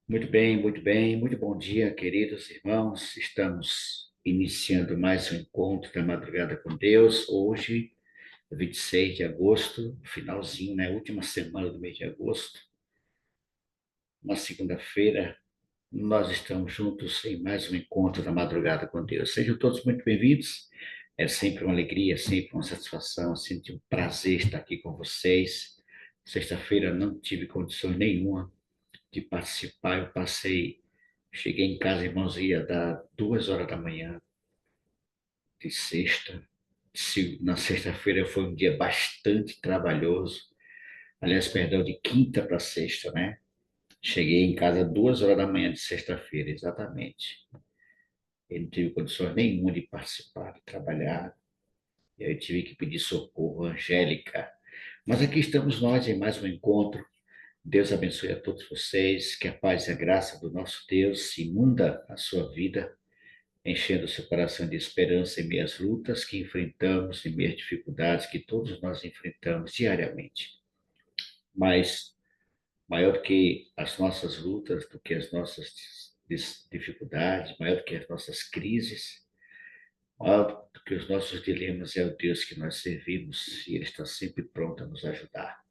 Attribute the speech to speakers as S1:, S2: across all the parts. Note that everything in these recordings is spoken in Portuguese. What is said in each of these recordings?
S1: Muito bem, muito bom dia, queridos irmãos. Estamos iniciando mais um encontro da madrugada com Deus. Hoje, 26 de agosto, finalzinho, né? Última semana do mês de agosto, uma segunda-feira. Nós estamos juntos em mais um encontro da madrugada com Deus. Sejam todos muito bem-vindos. É sempre uma alegria, sempre uma satisfação, sempre um prazer estar aqui com vocês. Sexta-feira não tive condições nenhuma de participar. Cheguei em casa, irmãos, ia dar 2 horas da manhã de sexta. Na sexta-feira foi um dia bastante trabalhoso. Aliás, perdão, de quinta para sexta, né? Cheguei em casa 2 horas da manhã de sexta-feira, exatamente. Eu não tive condições nenhuma de participar, de trabalhar. E aí eu tive que pedir socorro, Angélica. Mas aqui estamos nós em mais um encontro. Deus abençoe a todos vocês, que a paz e a graça do nosso Deus inunda a sua vida, enchendo o seu coração de esperança em meio às lutas que enfrentamos, em meio às dificuldades que todos nós enfrentamos diariamente. Mas maior do que as nossas lutas, do que as nossas dificuldades, maior do que as nossas crises, maior do que os nossos dilemas é o Deus que nós servimos e Ele está sempre pronto a nos ajudar.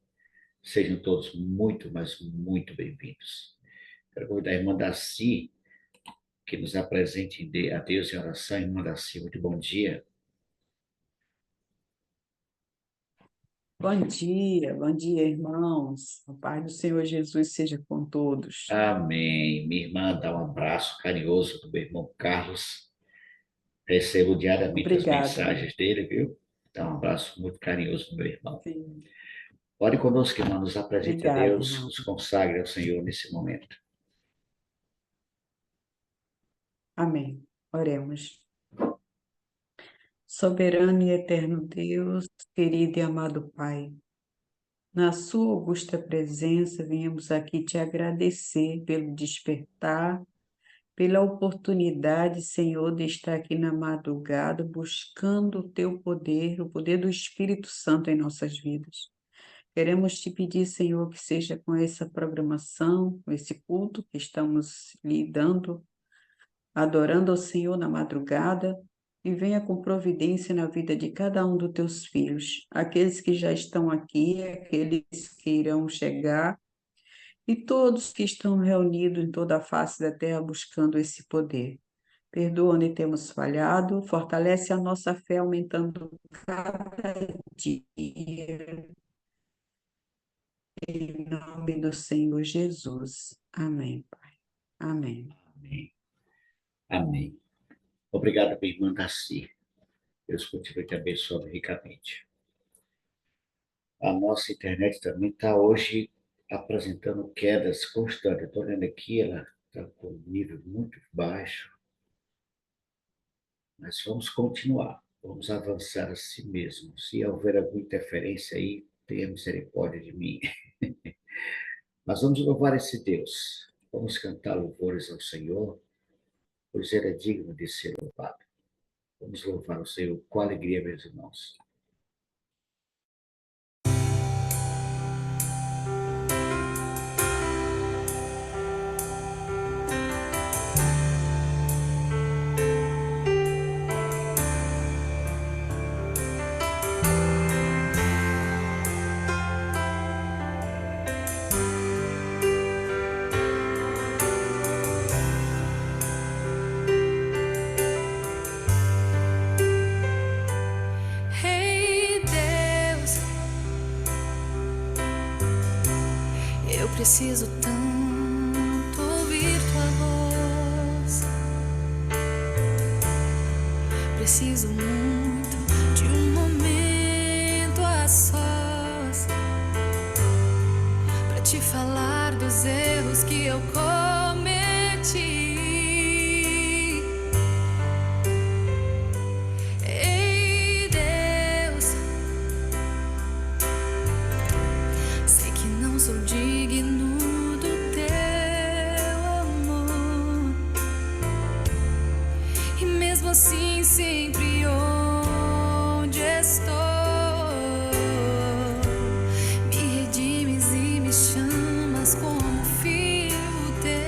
S1: Sejam todos muito, mas muito bem-vindos. Quero convidar a irmã Daci, que nos apresente a Deus em oração. Irmã Daci, muito bom dia.
S2: Bom dia, irmãos. A paz do Senhor Jesus seja com todos.
S1: Amém. Minha irmã, dá um abraço carinhoso do meu irmão Carlos. Recebo diariamente as
S2: Obrigada, irmão.
S1: mensagens dele, viu? Dá um abraço muito carinhoso do meu irmão.
S2: Sim.
S1: Ore conosco, irmão, nos apresente a
S2: Obrigada,
S1: Deus,
S2: irmão.
S1: nos consagre ao Senhor nesse momento.
S2: Amém. Oremos. Soberano e eterno Deus, querido e amado Pai, na sua augusta presença, viemos aqui te agradecer pelo despertar, pela oportunidade, Senhor, de estar aqui na madrugada buscando o teu poder, o poder do Espírito Santo em nossas vidas. Queremos te pedir, Senhor, que seja com essa programação, com esse culto que estamos lhe dando, adorando ao Senhor na madrugada, e venha com providência na vida de cada um dos teus filhos, aqueles que já estão aqui, aqueles que irão chegar, e todos que estão reunidos em toda a face da terra buscando esse poder. Perdoa onde temos falhado, fortalece a nossa fé, aumentando cada dia. Em nome do Senhor Jesus. Amém, Pai. Amém.
S1: Amém. Amém. Obrigado, minha irmã Daci. Deus continue te abençoando ricamente. A nossa internet também está hoje apresentando quedas constantes. Estou olhando aqui, ela está com um nível muito baixo, mas vamos continuar, vamos avançar assim mesmo. Se houver alguma interferência aí, tenha misericórdia de mim. Mas vamos louvar esse Deus. Vamos cantar louvores ao Senhor, pois Ele é digno de ser louvado. Vamos louvar o Senhor com alegria, meus irmãos.
S3: Ei, Deus, eu preciso tanto ouvir tua voz. Preciso muito de um momento a sós pra te falar dos erros que eu cometi. Ei, Deus, sei que não sou digno do teu amor, e mesmo assim sempre onde estou, me redimes e me chamas como filho teu.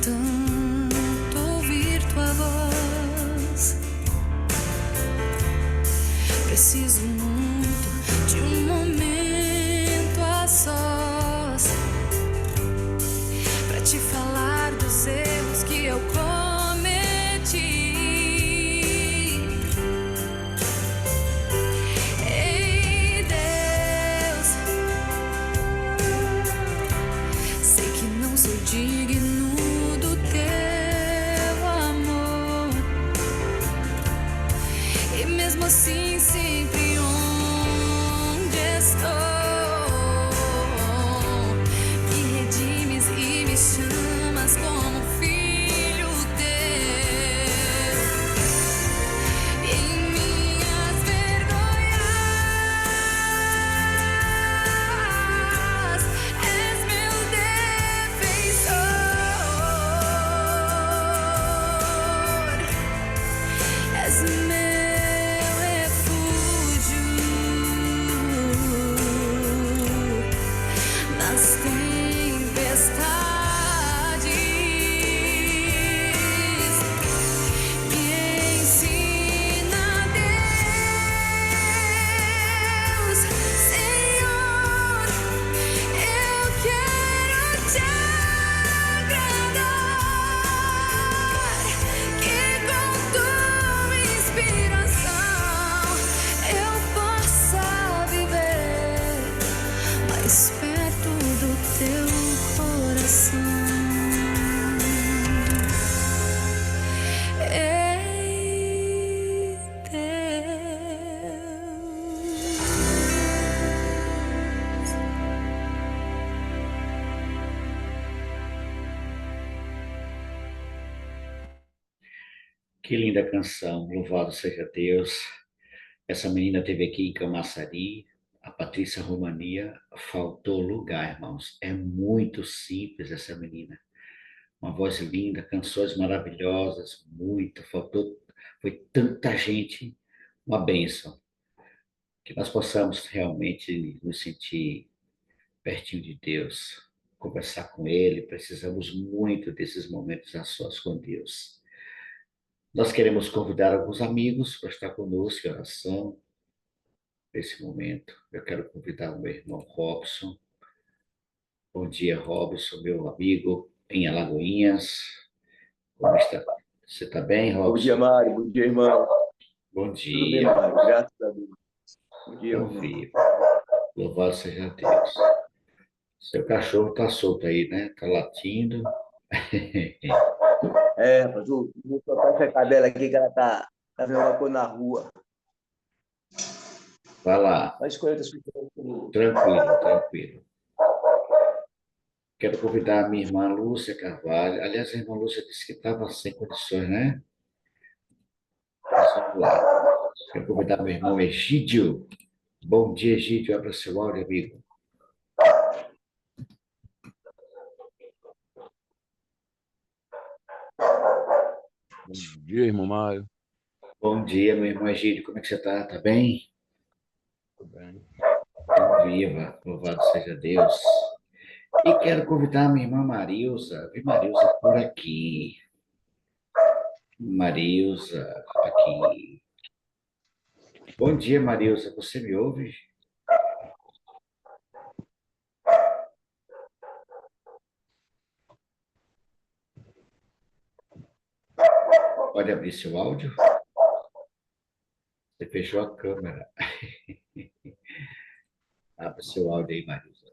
S3: tanto ouvir tua voz. Preciso muito de um momento a sós pra te falar dos erros que eu cometi. Ei, Deus, sei que não sou digno do teu amor, e mesmo assim sempre onde estou, me redimes e me chamas como filho teu. Em minhas vergonhas és meu defensor, és meu refúgio nas tempestades. Me ensina, Deus, Senhor, eu quero te agradar, que com tua inspiração eu possa viver mais perto do teu coração. Ei, Deus.
S1: Que linda canção, louvado seja Deus. Essa menina teve aqui em Camaçari, a Patrícia Romania, faltou lugar, irmãos. É muito simples essa menina. Uma voz linda, canções maravilhosas, muito, faltou, foi tanta gente, uma bênção. Que nós possamos realmente nos sentir pertinho de Deus, conversar com Ele, precisamos muito desses momentos a sós com Deus. Nós queremos convidar alguns amigos para estar conosco em oração nesse momento. Eu quero convidar o meu irmão Robson. Bom dia, Robson, meu amigo em Alagoinhas. Como está? Você está bem,
S4: Bom dia,
S1: Robson?
S4: Mário. Bom dia, irmão.
S1: Bom
S4: Tudo bem,
S1: dia.
S4: Mário? Graças a Deus. Bom dia,
S1: Bom
S4: irmão.
S1: dia. Louvado seja Deus. Seu cachorro está solto aí, né? Está latindo.
S4: Rapaz, vou soltar essa cadela aqui que ela tá fazendo uma coisa na rua.
S1: Vai lá.
S4: Mas escolha outras pessoas comigo.
S1: Tranquilo, tranquilo. Quero convidar a minha irmã Lúcia Carvalho. Aliás, a irmã Lúcia disse que estava sem condições, né? Mas vamos lá. Quero convidar meu irmão Egídio. Bom dia, Egídio. Abra seu áudio, amigo.
S5: Bom dia, irmão Mário.
S1: Bom dia, meu irmão Egídio. Como é que você está? Está bem?
S5: Tudo bem?
S1: Viva, louvado seja Deus. E quero convidar a minha irmã Marilza. Vi Marilza por aqui. Marilza, aqui. Bom dia, Marilza. Você me ouve? Pode abrir seu áudio? Você fechou a câmera. Abra seu áudio aí, Marilza.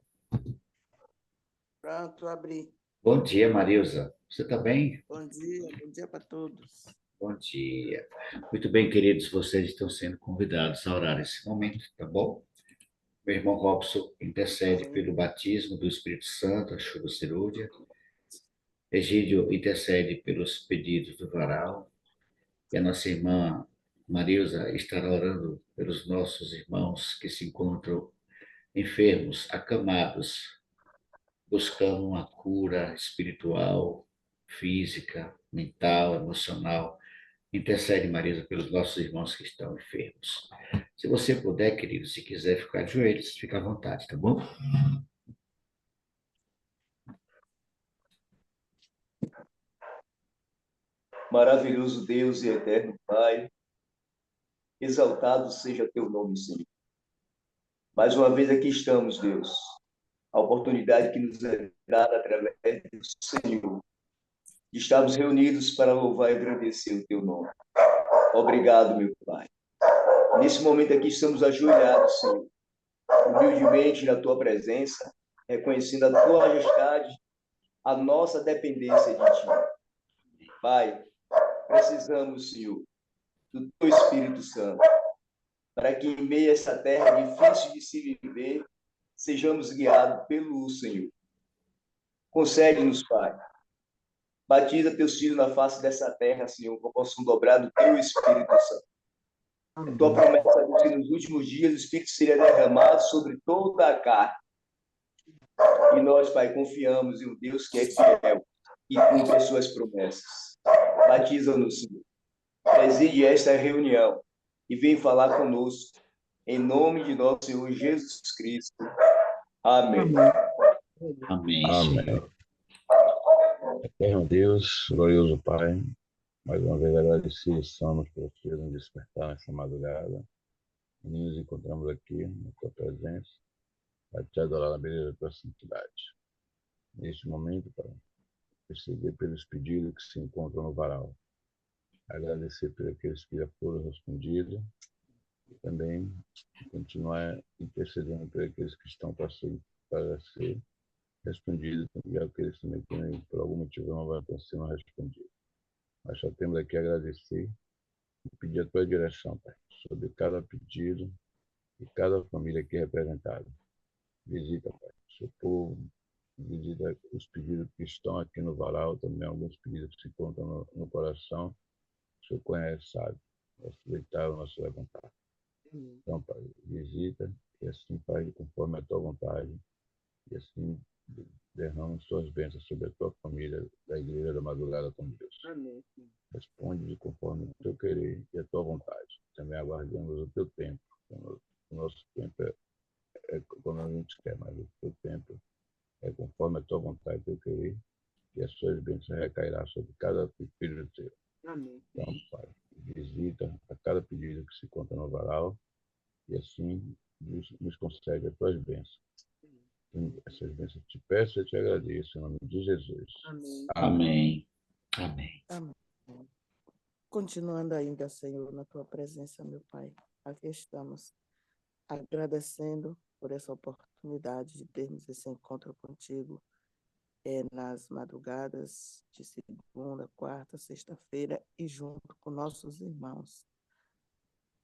S6: Pronto, abri.
S1: Bom dia, Marilza. Você está bem?
S6: Bom dia para todos.
S1: Bom dia. Muito bem, queridos, vocês estão sendo convidados a orar nesse momento, tá bom? Meu irmão Robson intercede pelo batismo do Espírito Santo, a chuva cerúlea. Egídio intercede pelos pedidos do varal. E a nossa irmã Marilza estará orando pelos nossos irmãos que se encontram enfermos, acamados, buscando uma cura espiritual, física, mental, emocional. Intercede, Marisa, pelos nossos irmãos que estão enfermos. Se você puder, querido, se quiser ficar de joelhos, fica à vontade, tá bom?
S4: Maravilhoso Deus e eterno Pai, exaltado seja teu nome, Senhor. Mais uma vez aqui estamos, Deus. A oportunidade que nos é dada através do Senhor. Estamos reunidos para louvar e agradecer o teu nome. Obrigado, meu Pai. Nesse momento aqui estamos ajoelhados, Senhor, humildemente na tua presença, reconhecendo a tua majestade, a nossa dependência de ti. Pai, precisamos, Senhor, do teu Espírito Santo, para que em meio a essa terra difícil de se viver, sejamos guiados pelo Senhor. Concede-nos, Pai. Batiza teus filhos na face dessa terra, Senhor, que possam dobrar do teu Espírito Santo. A tua promessa é que nos últimos dias o Espírito seria derramado sobre toda a carne. E nós, Pai, confiamos em um Deus que é fiel e cumpre as suas promessas. Batiza-nos, Senhor. Preside esta reunião e vem falar conosco. Em nome de nosso Senhor Jesus Cristo. Amém.
S1: Amém,
S5: Amém.
S1: Senhor.
S5: Eterno Deus, glorioso Pai, mais uma vez agradecidos estamos por você nos despertar nessa madrugada. E nos encontramos aqui na tua presença, para te adorar na beleza da tua santidade. Neste momento, Pai, perceber pelos pedidos que se encontram no varal. Agradecer por aqueles que já foram respondidos e também continuar intercedendo por aqueles que estão para ser respondidos e aqueles também que por algum motivo não vão estar sendo respondidos. Nós só temos aqui a agradecer e pedir a tua direção, Pai, sobre cada pedido e cada família aqui representada. Visita, Pai, o seu povo, visita os pedidos que estão aqui no varal, também alguns pedidos que se encontram no coração. O Senhor conhece, sabe, nosso deitar, o nosso levantar. Então, Pai, visita e assim faz conforme a tua vontade e assim derrama suas bênçãos sobre a tua família da Igreja da Madrugada com Deus.
S6: Amém.
S5: Responde conforme o teu querer e a tua vontade. Também aguardamos o teu tempo. O nosso tempo é quando a gente quer, mas o teu tempo é conforme a tua vontade e o teu querer, e as suas bênçãos recairá sobre cada filho teu.
S6: Amém.
S5: Então, Pai, visita a cada pedido que se encontra no varal e assim nos concede as tuas bênçãos. Essas bênçãos te peço e te agradeço, em nome de Jesus.
S6: Amém.
S1: Amém. Amém.
S6: Amém. Continuando ainda, Senhor, na tua presença, meu Pai, aqui estamos agradecendo por essa oportunidade de termos esse encontro contigo nas madrugadas de segunda, quarta, sexta-feira e junto com nossos irmãos,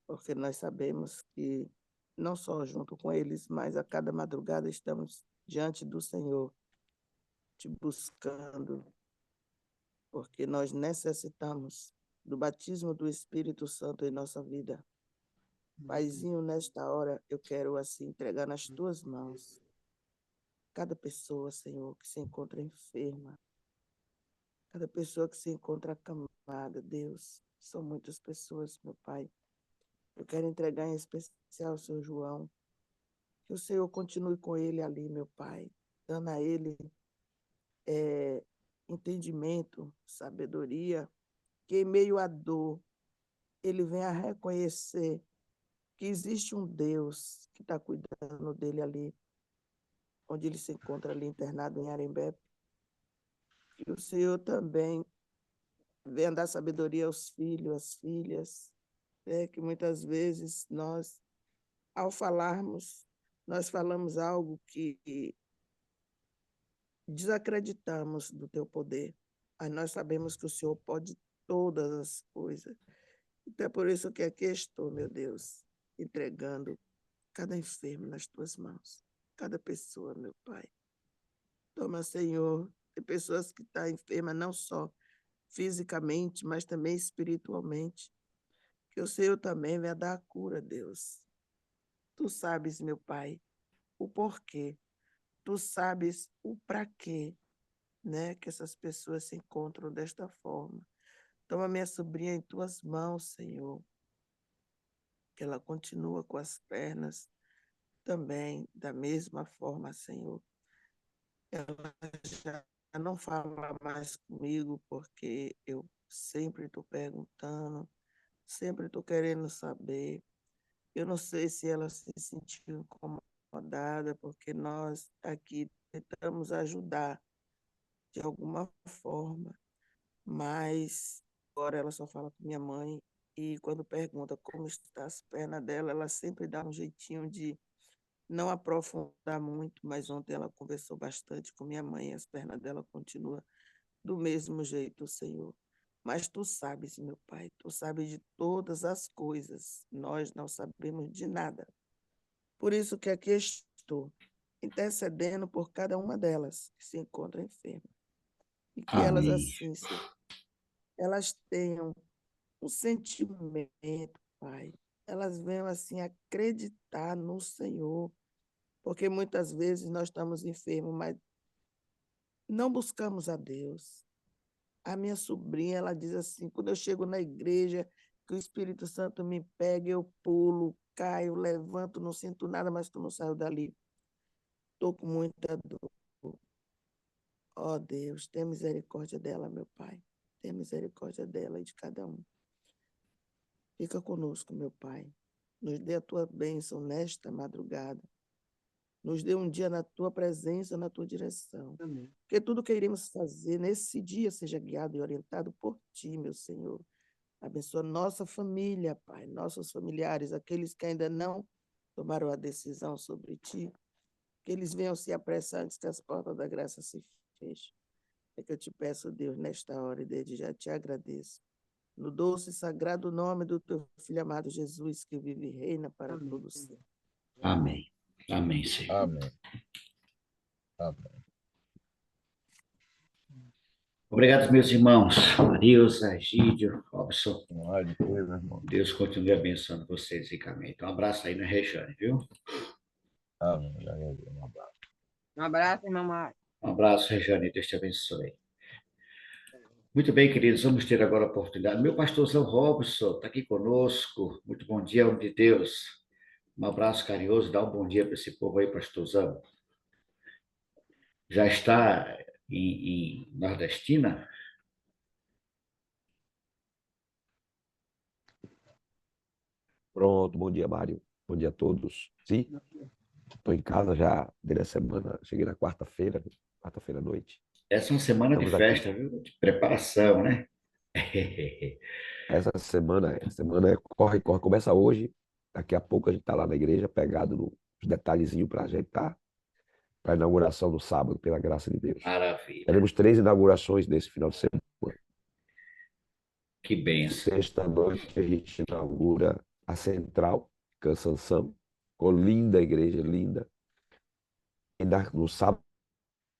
S6: porque nós sabemos que não só junto com eles, mas a cada madrugada estamos diante do Senhor, te buscando, porque nós necessitamos do batismo do Espírito Santo em nossa vida. Paizinho, nesta hora eu quero assim entregar nas tuas mãos cada pessoa, Senhor, que se encontra enferma, cada pessoa que se encontra acamada, Deus, são muitas pessoas, meu Pai. Eu quero entregar em especial o seu João, que o Senhor continue com ele ali, meu Pai, dando a ele entendimento, sabedoria, que em meio à dor ele venha a reconhecer que existe um Deus que está cuidando dele ali, onde ele se encontra ali internado em Arembepe. Que o Senhor também venha dar sabedoria aos filhos, às filhas, que muitas vezes nós, ao falarmos, nós falamos algo que desacreditamos do teu poder, mas nós sabemos que o Senhor pode todas as coisas. Então é por isso que aqui estou, meu Deus, entregando cada enfermo nas tuas mãos, cada pessoa, meu Pai. Toma, Senhor, tem pessoas que estão enfermas não só fisicamente, mas também espiritualmente. Que o Senhor também venha dar a cura, Deus. Tu sabes, meu Pai, o porquê. Tu sabes o para quê, né, que essas pessoas se encontram desta forma. Toma minha sobrinha em tuas mãos, Senhor. Que ela continua com as pernas também da mesma forma, Senhor. Ela já não fala mais comigo porque eu sempre estou perguntando, sempre estou querendo saber. Eu não sei se ela se sentiu incomodada, porque nós aqui tentamos ajudar de alguma forma, mas agora ela só fala com minha mãe e quando pergunta como está as pernas dela, ela sempre dá um jeitinho de não aprofundar muito, mas ontem ela conversou bastante com minha mãe e as pernas dela continuam do mesmo jeito, Senhor. Mas tu sabes, meu Pai, tu sabes de todas as coisas, nós não sabemos de nada. Por isso que aqui estou, intercedendo por cada uma delas que se encontra enferma. E que elas
S1: Amém.
S6: assim, Senhor, elas tenham um sentimento, Pai. Elas venham assim acreditar no Senhor, porque muitas vezes nós estamos enfermos, mas não buscamos a Deus. A minha sobrinha, ela diz assim, quando eu chego na igreja, que o Espírito Santo me pega, eu pulo, caio, levanto, não sinto nada, mas tu não saio dali. Estou com muita dor. Ó Deus, tenha misericórdia dela, meu Pai. Tenha misericórdia dela e de cada um. Fica conosco, meu Pai. Nos dê a tua bênção nesta madrugada. Nos dê um dia na tua presença, na tua direção.
S2: Amém.
S6: Que tudo que iremos fazer nesse dia seja guiado e orientado por ti, meu Senhor. Abençoa nossa família, Pai, nossos familiares, aqueles que ainda não tomaram a decisão sobre ti, que eles venham se apressar antes que as portas da graça se fechem. É que eu te peço, Deus, nesta hora, e desde já te agradeço. No doce e sagrado nome do teu Filho amado Jesus, que vive e reina para
S2: Amém.
S6: todo sempre.
S1: Amém. Amém, Senhor.
S5: Amém. Amém.
S1: Obrigado, meus irmãos. Marilza, Egídio, Robson.
S5: Não há de coisa, meu irmão.
S1: Deus continue abençoando vocês ricamente. Um abraço aí na Rejane, viu?
S5: Amém. Um abraço.
S7: Um abraço, irmão Mário.
S1: Um abraço, Rejane. Deus te abençoe. Muito bem, queridos. Vamos ter agora a oportunidade. Meu pastorzão Robson está aqui conosco. Muito bom dia, homem de Deus. Um abraço carinhoso. Dá um bom dia para esse povo aí, pastorzão. Já está em Nordestina?
S8: Pronto, bom dia, Mário. Bom dia a todos. Sim, estou em casa já desde a semana. Cheguei na quarta-feira à noite.
S1: Essa é uma semana de
S8: Estamos aqui.
S1: festa, viu? De preparação, né?
S8: Essa semana corre, corre. Começa hoje. Daqui a pouco a gente está lá na igreja, pegado nos detalhezinhos para ajeitar para a inauguração no sábado, pela graça de Deus.
S1: Maravilha.
S8: Teremos 3 inaugurações nesse final de semana.
S1: Que benção.
S8: Sexta-noite a gente inaugura a Central, Cansanção, com linda igreja, linda. E no sábado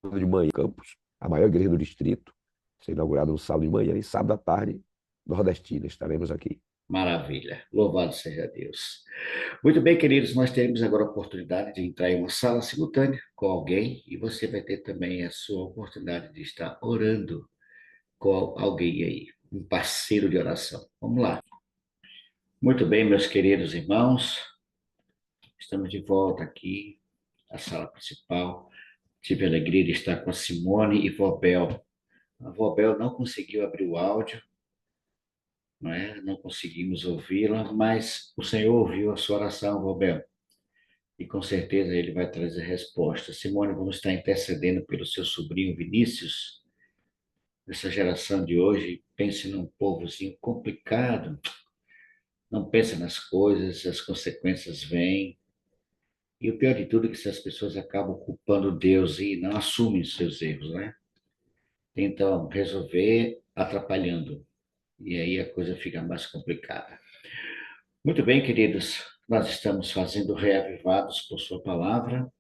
S8: de manhã, Campos, a maior igreja do distrito, será inaugurada no sábado de manhã e sábado à tarde, Nordestina, estaremos aqui.
S1: Maravilha. Louvado seja Deus. Muito bem, queridos, nós teremos agora a oportunidade de entrar em uma sala simultânea com alguém e você vai ter também a sua oportunidade de estar orando com alguém aí, um parceiro de oração. Vamos lá. Muito bem, meus queridos irmãos, estamos de volta aqui na sala principal. Tive a alegria de estar com a Simone e Vobel. A Vobel não conseguiu abrir o áudio, não é? Não conseguimos ouvi-la, mas o Senhor ouviu a sua oração, Vobel, e com certeza ele vai trazer resposta. Simone, vamos estar intercedendo pelo seu sobrinho Vinícius, nessa geração de hoje. Pense num povozinho complicado, não pensa nas coisas, as consequências vêm. E o pior de tudo é que essas pessoas acabam culpando Deus e não assumem os seus erros, né? Tentam resolver atrapalhando. E aí a coisa fica mais complicada. Muito bem, queridos, nós estamos fazendo reavivados por sua palavra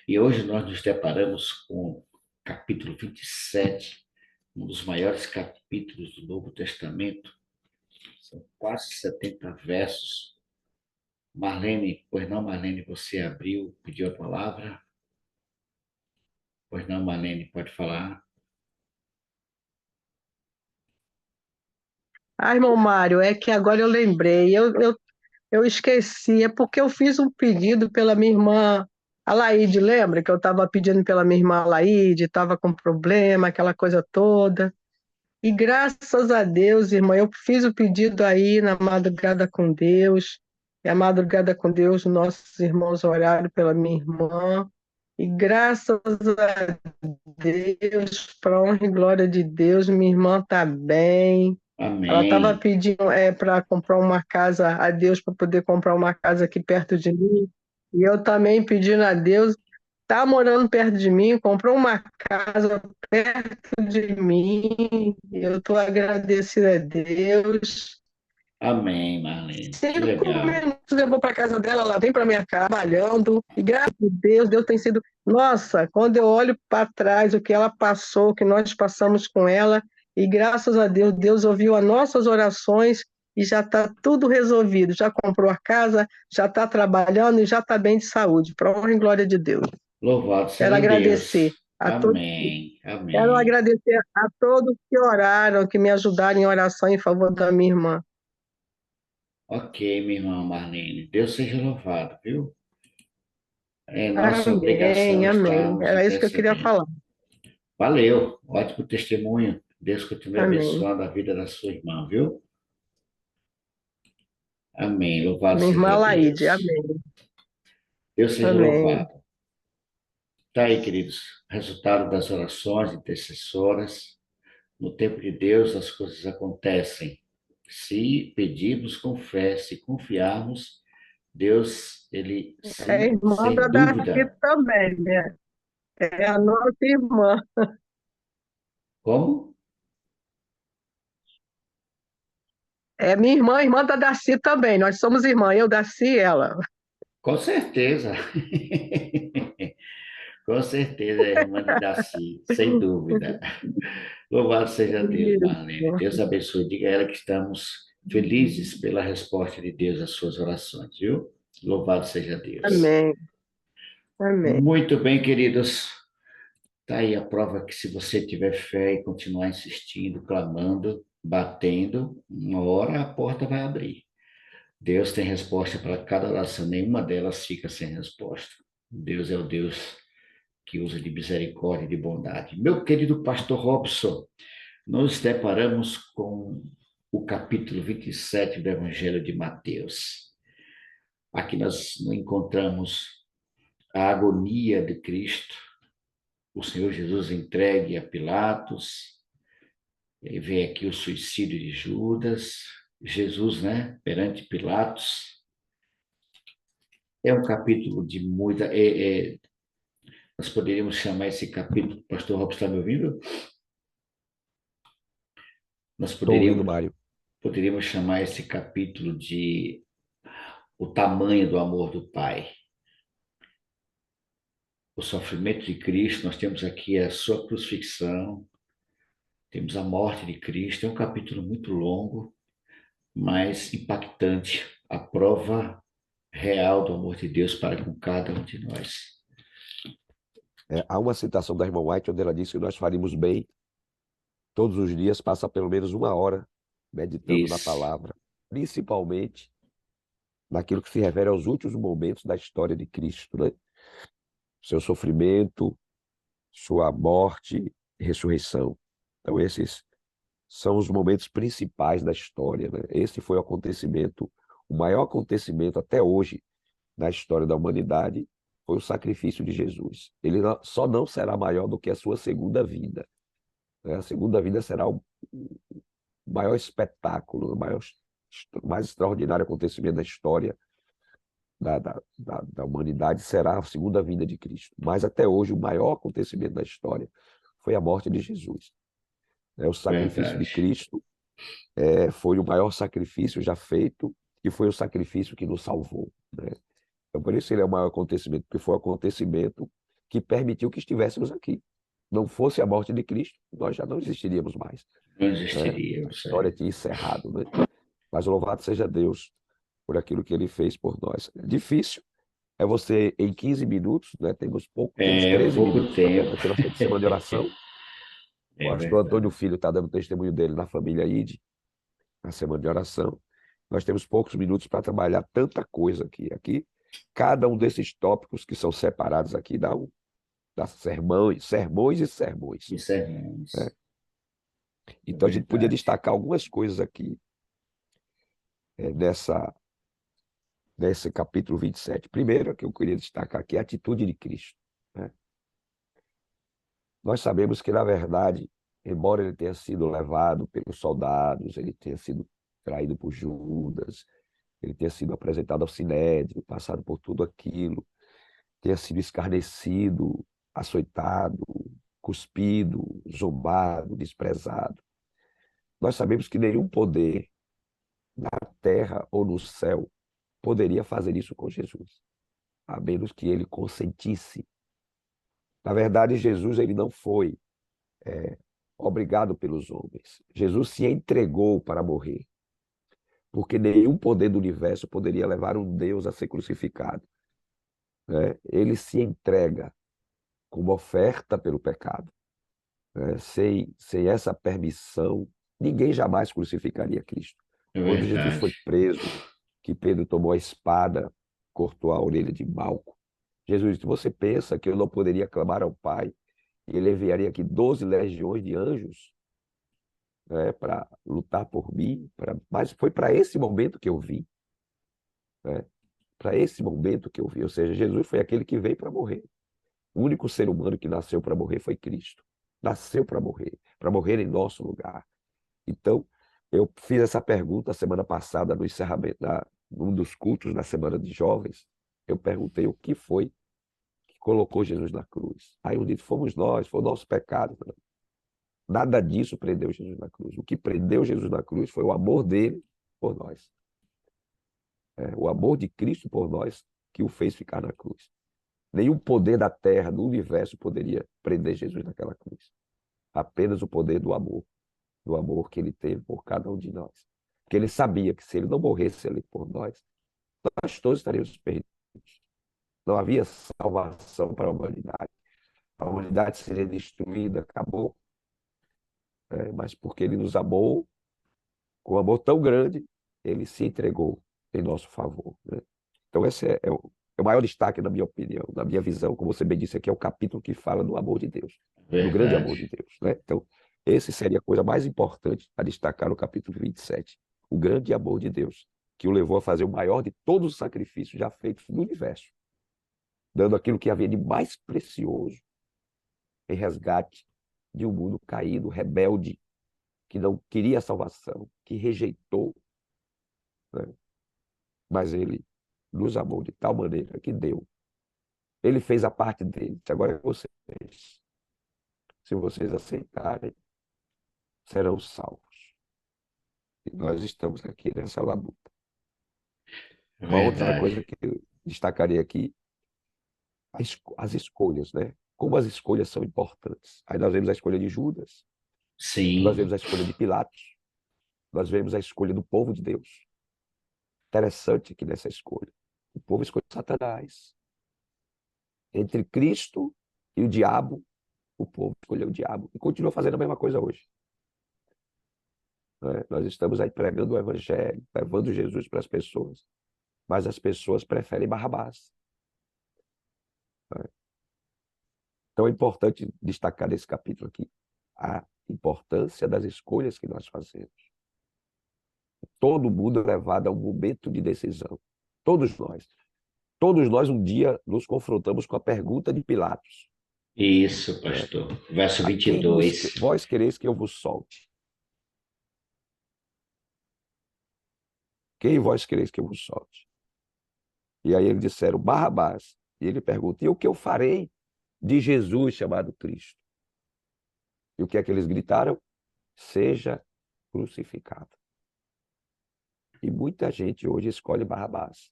S1: e hoje nós nos deparamos com o capítulo 27, um dos maiores capítulos do Novo Testamento. São quase 70 versos. Marlene, pois não, Marlene, você abriu, pediu a palavra? Pois não, Marlene, pode falar.
S7: Irmão Mário, é que agora eu lembrei, eu esqueci, é porque eu fiz um pedido pela minha irmã Alaide, lembra que eu estava pedindo pela minha irmã Alaide, estava com problema, aquela coisa toda. E graças a Deus, irmã, eu fiz o pedido aí na madrugada com Deus. E a madrugada com Deus, nossos irmãos oraram pela minha irmã. E graças a Deus, para honra e glória de Deus, minha irmã está bem. Ela estava
S1: Amém.
S7: pedindo para comprar uma casa a Deus, para poder comprar uma casa aqui perto de mim. E eu também pedindo a Deus, está morando perto de mim, comprou uma casa perto de mim. E eu estou agradecida a Deus.
S1: Amém, Marlene. Que
S7: 5 minutos
S1: legal.
S7: eu vou para casa dela, ela vem para minha casa trabalhando, e graças a Deus, Deus tem sido. Nossa, quando eu olho para trás, o que ela passou, o que nós passamos com ela, e graças a Deus, Deus ouviu as nossas orações e já está tudo resolvido. Já comprou a casa, já está trabalhando e já está bem de saúde, para honra e glória de Deus.
S1: Louvado
S7: Quero
S1: seja
S7: agradecer
S1: Deus.
S7: a todos.
S1: Amém.
S7: Quero
S1: Amém.
S7: agradecer a todos que oraram, que me ajudaram em oração em favor da minha irmã.
S1: Ok, minha irmã Marlene. Deus seja louvado, viu? É nossa obrigação
S7: Amém, amém.
S1: estarmos
S7: Era isso que eu queria
S1: intercedendo.
S7: falar.
S1: Valeu. Ótimo testemunho. Deus continue
S7: Amém.
S1: abençoando a vida da sua irmã, viu? Amém. Louvado
S7: Minha irmã
S1: seja
S7: Laíde,
S1: Deus.
S7: amém.
S1: Deus seja
S7: Amém.
S1: louvado. Tá aí, queridos. Resultado das orações intercessoras. No tempo de Deus, as coisas acontecem. Se pedirmos com fé, se confiarmos, Deus, ele,
S7: É
S1: sim,
S7: irmã da
S1: sem
S7: Darcy
S1: dúvida.
S7: também, né? É a nossa irmã.
S1: Como?
S7: É minha irmã, irmã da Darcy também. Nós somos irmã, eu, Darcy e ela.
S1: Com certeza. Com certeza, é a irmã de Daci, sem dúvida. Louvado seja Deus, Marlene.
S7: Isso.
S1: Deus abençoe. Diga a ela que estamos felizes pela resposta de Deus às suas orações, viu? Louvado seja Deus.
S7: Amém, amém.
S1: Muito bem, queridos. Está aí a prova que se você tiver fé e continuar insistindo, clamando, batendo, uma hora a porta vai abrir. Deus tem resposta para cada oração, nenhuma delas fica sem resposta. Deus é o Deus que usa de misericórdia e de bondade. Meu querido pastor Robson, nos deparamos com o capítulo 27 do Evangelho de Mateus. Aqui nós encontramos a agonia de Cristo, o Senhor Jesus entregue a Pilatos, e vem aqui o suicídio de Judas, Jesus, né, perante Pilatos. É um capítulo de muita... nós poderíamos chamar esse capítulo, pastor Robson, está me ouvindo? Nós
S8: Estou ouvindo, Mário.
S1: poderíamos chamar esse capítulo de o tamanho do amor do Pai. O sofrimento de Cristo, nós temos aqui a sua crucifixão, temos a morte de Cristo, é um capítulo muito longo, mas impactante, a prova real do amor de Deus para com cada um de nós.
S8: Há uma citação da irmã White onde ela disse que nós faríamos bem todos os dias passar pelo menos 1 hora meditando na
S1: Isso.
S8: palavra, principalmente naquilo que se refere aos últimos momentos da história de Cristo, né? Seu sofrimento, sua morte e ressurreição. Então esses são os momentos principais da história, né? Esse foi o acontecimento, o maior acontecimento até hoje na história da humanidade foi o sacrifício de Jesus. Ele só não será maior do que a sua segunda vinda, né? A segunda vinda será o maior espetáculo, o mais extraordinário acontecimento da história da humanidade será a segunda vinda de Cristo. Mas até hoje o maior acontecimento da história foi a morte de Jesus. O sacrifício de
S1: Verdade.
S8: Cristo foi o maior sacrifício já feito e foi o sacrifício que nos salvou, né? Então, por isso ele é o maior acontecimento, porque foi o acontecimento que permitiu que estivéssemos aqui. Não fosse a morte de Cristo, nós já não existiríamos mais,
S1: Não
S8: né?
S1: existiria.
S8: A história tinha encerrado, né? Mas louvado seja Deus por aquilo que ele fez por nós. Difícil é você, em 15 minutos, né? Temos 13
S1: pouco
S8: minutos,
S1: tempo.
S8: porque nós temos semana de oração. O
S1: É
S8: pastor Antônio
S1: verdade.
S8: Filho está dando testemunho dele na família ID, na semana de oração. Nós temos poucos minutos para trabalhar tanta coisa aqui. Aqui, cada um desses tópicos que são separados aqui dá sermões e sermões.
S1: Isso é bom.
S8: né? Então, a gente podia
S1: Verdade.
S8: destacar algumas coisas aqui nesse capítulo 27. Primeiro, que eu queria destacar aqui, é a atitude de Cristo, né? Nós sabemos que, na verdade, embora ele tenha sido levado pelos soldados, ele tenha sido traído por Judas, ele tenha sido apresentado ao Sinédrio, passado por tudo aquilo, tenha sido escarnecido, açoitado, cuspido, zombado, desprezado. Nós sabemos que nenhum poder na terra ou no céu poderia fazer isso com Jesus, a menos que ele consentisse. Na verdade, Jesus ele não foi obrigado pelos homens. Jesus se entregou para morrer, porque nenhum poder do universo poderia levar um Deus a ser crucificado, né? Ele se entrega como oferta pelo pecado, né? Sem essa permissão, ninguém jamais crucificaria Cristo.
S1: É
S8: Quando Jesus
S1: verdade.
S8: foi preso, que Pedro tomou a espada, cortou a orelha de Malco, Jesus disse: você pensa que eu não poderia clamar ao Pai e ele enviaria aqui 12 legiões de anjos, né, para lutar por mim? Mas foi para esse momento que eu vim, né? Para esse momento que eu vim. Ou seja, Jesus foi aquele que veio para morrer. O único ser humano que nasceu para morrer foi Cristo. Nasceu para morrer em nosso lugar. Então, eu fiz essa pergunta semana passada no encerramento, num dos cultos da Semana de Jovens. Eu perguntei o que foi que colocou Jesus na cruz. Aí eu disse: fomos nós, foi o nosso pecado. Nada disso prendeu Jesus na cruz. O que prendeu Jesus na cruz foi o amor dele por nós. O amor de Cristo por nós que o fez ficar na cruz. Nenhum poder da terra, do universo, poderia prender Jesus naquela cruz. Apenas o poder do amor que ele teve por cada um de nós. Porque ele sabia que se ele não morresse ali por nós todos estaríamos perdidos. Não havia salvação para a humanidade. A humanidade seria destruída, acabou. Mas porque ele nos amou, com um amor tão grande, ele se entregou em nosso favor, né? Então, esse é o maior destaque, na minha opinião, na minha visão, como você bem disse aqui, é o capítulo que fala do amor de Deus, do grande amor de
S1: Verdade.
S8: Deus, né? Então, esse seria a coisa mais importante a destacar no capítulo 27, o grande amor de Deus, que o levou a fazer o maior de todos os sacrifícios já feitos no universo, dando aquilo que havia de mais precioso em resgate de um mundo caído, rebelde, que não queria a salvação, que rejeitou, né? Mas ele nos amou de tal maneira que deu. Ele fez a parte dele. Agora é vocês. Se vocês aceitarem, serão salvos. E nós estamos aqui nessa labuta. Uma outra coisa
S1: Verdade.
S8: que eu destacaria aqui, as escolhas, né? Como as escolhas são importantes. Aí nós vemos a escolha de Judas, nós vemos
S1: Sim.
S8: a escolha de Pilatos, nós vemos a escolha do povo de Deus. Interessante que nessa escolha, o povo escolheu Satanás. Entre Cristo e o diabo, o povo escolheu o diabo e continua fazendo a mesma coisa hoje, né? Nós estamos aí pregando o evangelho, levando Jesus para as pessoas, mas as pessoas preferem Barrabás, né? Então é importante destacar nesse capítulo aqui a importância das escolhas que nós fazemos. Todo mundo é levado a um momento de decisão. Todos nós. Todos nós um dia nos confrontamos com a pergunta de Pilatos,
S1: Isso,
S8: né?
S1: pastor. Verso
S8: A quem
S1: 22.
S8: vós quereis que eu vos solte? Quem vós quereis que eu vos solte? E aí eles disseram Barrabás. E ele pergunta: e o que eu farei de Jesus chamado Cristo? E o que é que eles gritaram? Seja crucificado. E muita gente hoje escolhe Barrabás.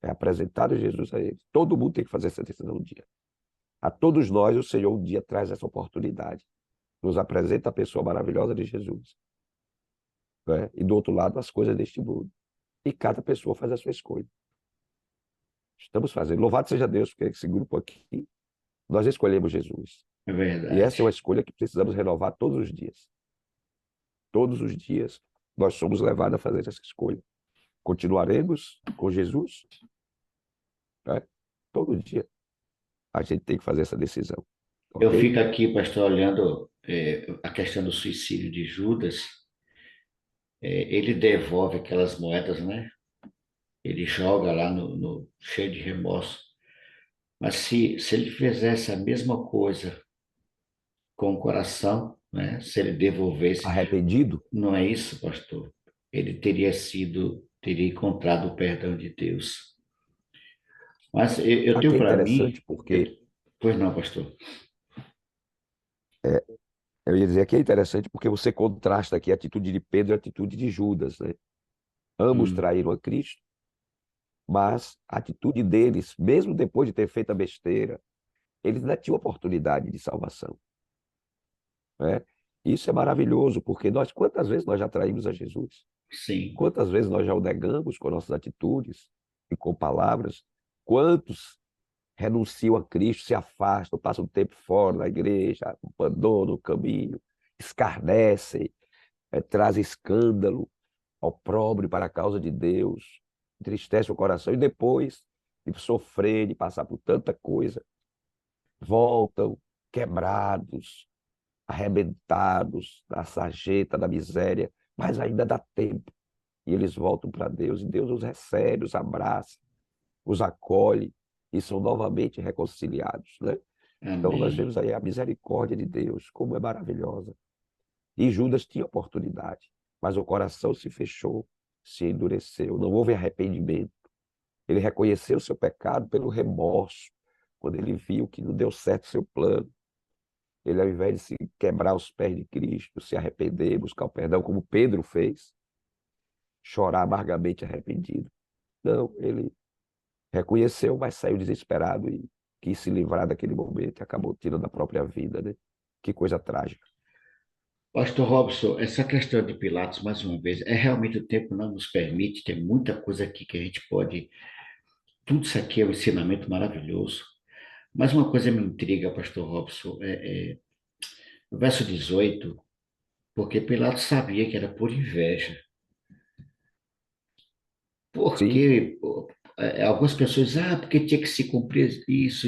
S8: É apresentado Jesus a eles. Todo mundo tem que fazer essa decisão um dia. A todos nós, o Senhor um dia traz essa oportunidade. Nos apresenta a pessoa maravilhosa de Jesus, né? E do outro lado, as coisas deste mundo. E cada pessoa faz a sua escolha. Estamos fazendo. Louvado seja Deus, porque esse grupo aqui, nós escolhemos Jesus.
S1: É
S8: E essa é uma
S1: verdade.
S8: escolha que precisamos renovar todos os dias. Todos os dias nós somos levados a fazer essa escolha. Continuaremos com Jesus, né? Todo dia a gente tem que fazer essa decisão.
S1: Eu
S8: Ok?
S1: fico aqui, pastor, olhando a questão do suicídio de Judas, ele devolve aquelas moedas, né? Ele joga lá cheio de remorso. Mas se ele fizesse a mesma coisa com o coração, né? Se ele devolvesse,
S8: Arrependido?
S1: não é isso, pastor? Ele teria encontrado o perdão de Deus. Mas eu tenho
S8: Aqui é
S1: para mim,
S8: interessante porque,
S1: pois não, pastor?
S8: é, eu ia dizer que é interessante porque você contrasta aqui a atitude de Pedro e a atitude de Judas, né? Ambos
S1: Hum,
S8: traíram a Cristo, mas a atitude deles, mesmo depois de ter feito a besteira, eles ainda tinham oportunidade de salvação, né? Isso é maravilhoso, porque quantas vezes nós já traímos a Jesus?
S1: sim,
S8: Quantas vezes nós já o negamos com nossas atitudes e com palavras? Quantos renunciam a Cristo, se afastam, passam o tempo fora da igreja, abandonam o caminho, escarnecem, trazem escândalo, opróbrio para a causa de Deus, entristece o coração e depois de sofrer, de passar por tanta coisa, voltam quebrados, arrebentados da sarjeta, da miséria, mas ainda dá tempo. E eles voltam para Deus, e Deus os recebe, os abraça, os acolhe, e são novamente reconciliados, né? Então nós
S1: amém.
S8: vemos aí a misericórdia de Deus, como é maravilhosa. E Judas tinha oportunidade, mas o coração se fechou, se endureceu, não houve arrependimento. Ele reconheceu o seu pecado pelo remorso, quando ele viu que não deu certo o seu plano. Ele, ao invés de se quebrar os pés de Cristo, se arrepender, buscar o perdão, como Pedro fez, chorar amargamente arrependido. Não, ele reconheceu, mas saiu desesperado e quis se livrar daquele momento e acabou tirando a própria vida, né? Que coisa trágica.
S1: Pastor Robson, essa questão de Pilatos, mais uma vez, realmente o tempo não nos permite, tem muita coisa aqui que a gente pode. Tudo isso aqui é um ensinamento maravilhoso. Mas uma coisa me intriga, Pastor Robson, no verso 18, porque Pilatos sabia que era por inveja.
S8: Sim,
S1: Porque algumas pessoas, porque tinha que se cumprir isso.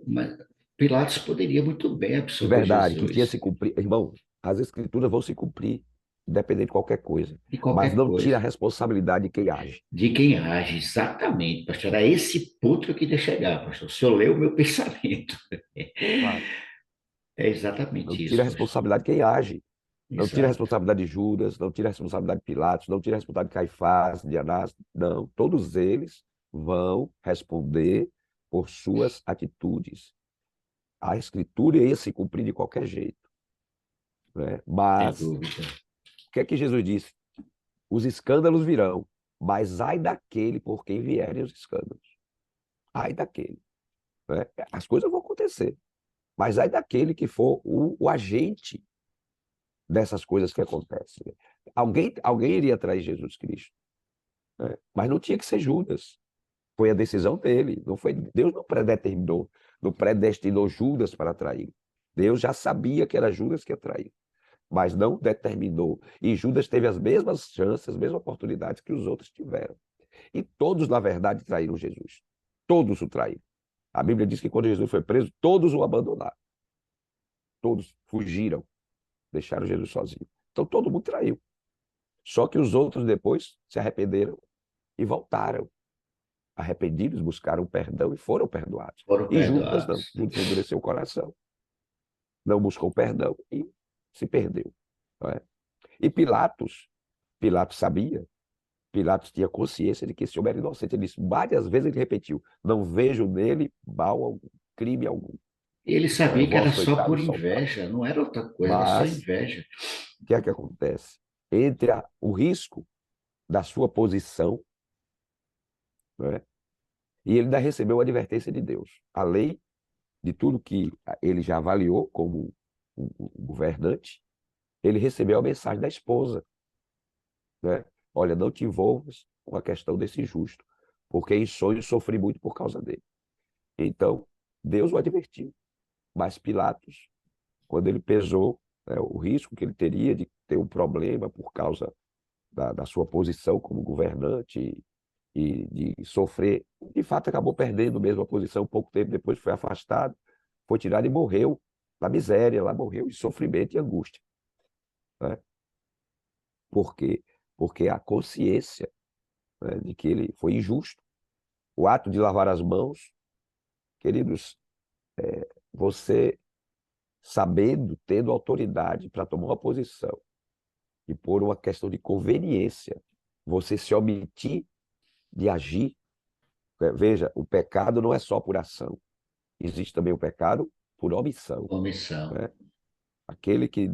S1: Mas Pilatos poderia muito bem
S8: de
S1: absolver
S8: verdade, que tinha
S1: Jesus
S8: se cumprir. Irmão, as escrituras vão se cumprir, independente de qualquer coisa.
S1: de
S8: Mas
S1: qualquer
S8: não tira a
S1: coisa.
S8: responsabilidade de quem age.
S1: De quem age, exatamente, pastor. Era esse ponto que eu queria chegar, pastor. O senhor leu o meu pensamento.
S8: Claro.
S1: É
S8: Não
S1: exatamente
S8: tira a
S1: isso, pastor.
S8: responsabilidade de quem age. Não tira a
S1: Exato.
S8: responsabilidade de Judas, não tira a responsabilidade de Pilatos, não tira a responsabilidade de Caifás, de Anás. Não, todos eles vão responder por suas atitudes. A escritura ia se cumprir de qualquer jeito, né?
S1: Sem
S8: Mas
S1: dúvida.
S8: o que é que Jesus disse? Os escândalos virão, mas ai daquele por quem vierem os escândalos. Ai daquele, né? As coisas vão acontecer, mas ai daquele que for o agente dessas coisas que acontecem, né? Alguém iria trair Jesus Cristo, né? Mas não tinha que ser Judas. Foi a decisão dele. Não foi, Deus não predeterminou, não predestinou Judas para trair. Deus já sabia que era Judas que ia trair, mas não determinou. E Judas teve as mesmas chances, as mesmas oportunidades que os outros tiveram. E todos, na verdade, traíram Jesus. Todos o traíram. A Bíblia diz que quando Jesus foi preso, todos o abandonaram. Todos fugiram, deixaram Jesus sozinho. Então todo mundo traiu. Só que os outros depois se arrependeram e voltaram. Arrependidos, buscaram perdão e foram perdoados.
S1: Foram
S8: E Judas não.
S1: perdoados.
S8: Judas endureceu o coração, não buscou perdão e se perdeu. Não é? E Pilatos sabia, Pilatos tinha consciência de que esse homem era inocente. Ele disse, várias vezes ele repetiu, não vejo nele mal algum, crime algum.
S1: Ele
S8: Não é?
S1: sabia que era
S8: Vós
S1: só por
S8: coitados soltados.
S1: inveja, não era outra coisa, era só
S8: Mas
S1: inveja.
S8: o que é que acontece? Entre o risco da sua posição, não é? E ele ainda recebeu a advertência de Deus. Além de tudo que ele já avaliou como um governante, ele recebeu a mensagem da esposa, né? Olha, não te envolvas com a questão desse justo, porque em sonhos sofri muito por causa dele. Então, Deus o advertiu. Mas Pilatos, quando ele pesou, né, o risco que ele teria de ter um problema por causa da sua posição como governante e de sofrer, de fato acabou perdendo mesmo a posição, pouco tempo depois foi afastado, foi tirado e morreu na miséria, ela morreu em sofrimento e angústia, né? Por quê? Porque a consciência, né, de que ele foi injusto. O ato de lavar as mãos, queridos, você sabendo, tendo autoridade para tomar uma posição e por uma questão de conveniência, você se omitir de agir. Veja, o pecado não é só por ação, existe também o pecado por omissão,
S1: Omissão.
S8: né? Aquele que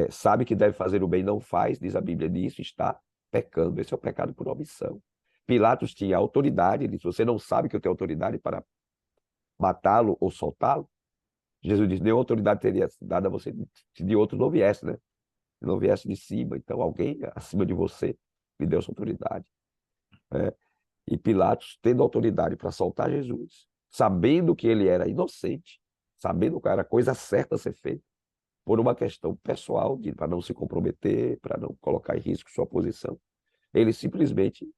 S8: sabe que deve fazer o bem e não faz, diz a Bíblia, nisso está pecando. Esse é o pecado por omissão. Pilatos tinha autoridade, ele disse: você não sabe que eu tenho autoridade para matá-lo ou soltá-lo? Jesus disse: nenhuma autoridade teria dado a você se de outro não viesse, né? Se não viesse de cima, então alguém acima de você lhe deu essa autoridade, né? E Pilatos, tendo autoridade para soltar Jesus, sabendo que ele era inocente, sabendo que era a coisa certa a ser feita, por uma questão pessoal, para não se comprometer, para não colocar em risco sua posição, ele simplesmente